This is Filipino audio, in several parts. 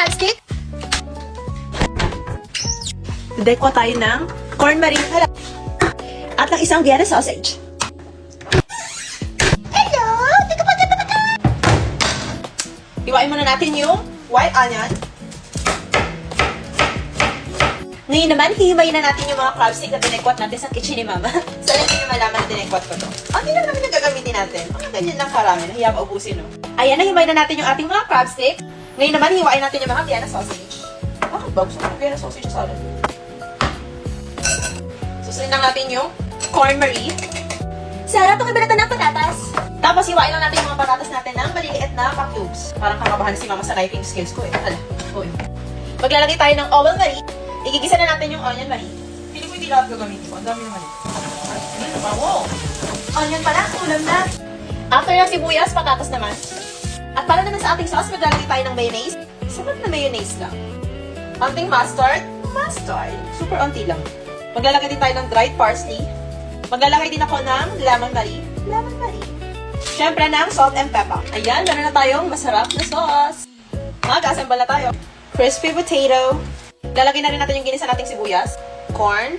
crab stick. Dekwa tayo ng corn marine halal. At ng isang Vienna sausage. Hello! Iwain muna natin yung white onion. Ngayon naman, hihimayin na natin yung mga crab stick na dinekwat natin sa kitchen ni Mama. So, hindi nyo malaman na dinekwat ko to. Hindi lang naman yung gagamitin natin. Ganyan lang karami. Nahiya ka ubusin, no? Ayan, nahimayin na natin yung ating mga crab stick. Ngayon naman, hiwain natin yung mga Vienna sausage. Bakit ba? Gusto ko Vienna sausage sa salad. Susunod lang natin yung corn marine. Sarap itong ibalatan ng patatas. Tapos, hiwain lang natin yung mga patatas natin ng maliliit na pa-cubes. Parang kakabahan si Mama sa knifing skills ko, eh. Hala. Maglalagay tayo ng oil marine. Igigisa na natin yung onion marine. Pili ko hindi lahat gagamitin ko. Ang dami naman ito. Wow! Onion pala, ulam na. After ng sibuyas, patatas naman. At para naman sa ating sauce, maglalagay tayo ng mayonnaise. Sapat na mayonnaise lang. Onting mustard. Mustard. Super onti lang. Maglalagay din tayo ng dried parsley. Maglalagay din ako ng lemon marie. Lemon marie. Siyempre ng salt and pepper. Ayan, meron na tayong masarap na sauce. Mag-assemble na tayo. Crispy potato. Lalagay na rin natin yung ginisa nating sibuyas, corn,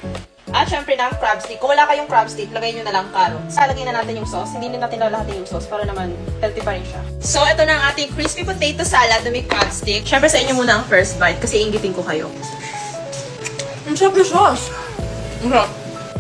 at syempre ng crab stick. Kung wala kayong crab stick, lagay nyo na lang carrots. Lalagay na natin yung sauce. Hindi na natin lalahatin yung sauce para naman healthy pa rin siya. So, ito na ang ating crispy potato salad na may crab stick. Syempre sa inyo muna ang first bite kasi inggitin ko kayo. Ang sarap na sauce! Ang sarap.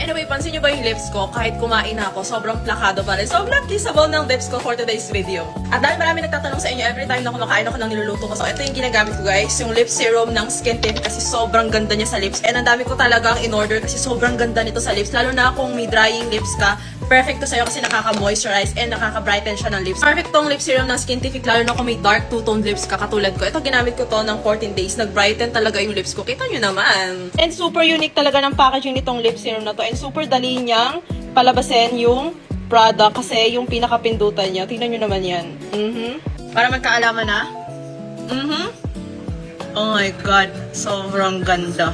Anyway, pansin nyo ba yung lips ko? Kahit kumain na ako, sobrang plakado pa rin. Sobrang kissable ng lips ko for today's video. At dahil marami nagtatanong sa inyo every time na kumakain ako ng niluluto ko. So, ito yung ginagamit ko guys. Yung lip serum ng Skintific kasi sobrang ganda niya sa lips. And ang dami ko talagang in-order kasi sobrang ganda nito sa lips. Lalo na kung may drying lips ka. Perfect to sa'yo kasi nakaka-moisturize and nakaka-brighten siya ng lips. Perfect tong lip serum ng Skintific lalo na kung may dark two-tone lips ka katulad ko. Ito ginamit ko to ng 14 days. Nag-brighten talaga yung lips ko. Kita nyo naman. And super unique talaga ng packaging nitong lip serum na to. And super dali niyang palabasin yung product kasi yung pinakapindutan niya. Tingnan nyo naman yan. Para magkaalaman na. Oh my God. Sobrang ganda.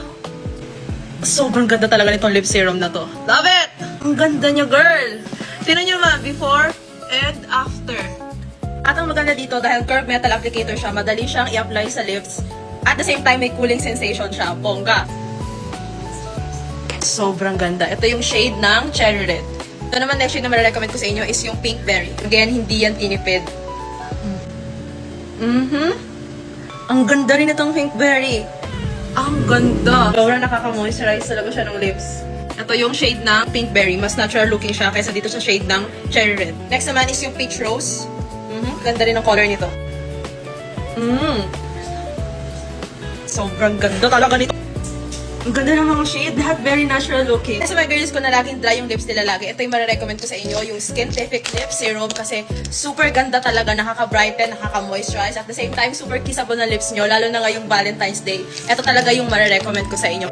Sobrang ganda talaga nitong lip serum na to. Love it! Ang ganda niya, girl! Tingnan nyo naman, before and after. At ang maganda dito, dahil curved metal applicator siya, madali siyang i-apply sa lips. At the same time, may cooling sensation siya. Bongga. Sobrang ganda. Ito yung shade ng Cherry Red. Ito naman, next shade na marirecommend ko sa inyo is yung Pink Berry. Again, hindi yan tinipid. Ang ganda rin itong Pink Berry. Ang ganda. Sobrang nakaka-moisturize talaga siya ng lips. Ito yung shade ng Pink Berry. Mas natural looking siya kaysa dito sa shade ng Cherry Red. Next naman is yung Peach Rose. Ganda rin ang color nito. Sobrang ganda talaga nito. Ang ganda ng mga shade. Lahat very natural looking. Kasi mga girls ko na laging dry yung lips nila lagi. Ito yung marirecommend ko sa inyo. Yung Skintific Lip Serum. Kasi super ganda talaga. Nakaka-brighten, nakaka-moisturize. At the same time, super kissable na lips nyo. Lalo na ngayong Valentine's Day. Ito talaga yung marirecommend ko sa inyo.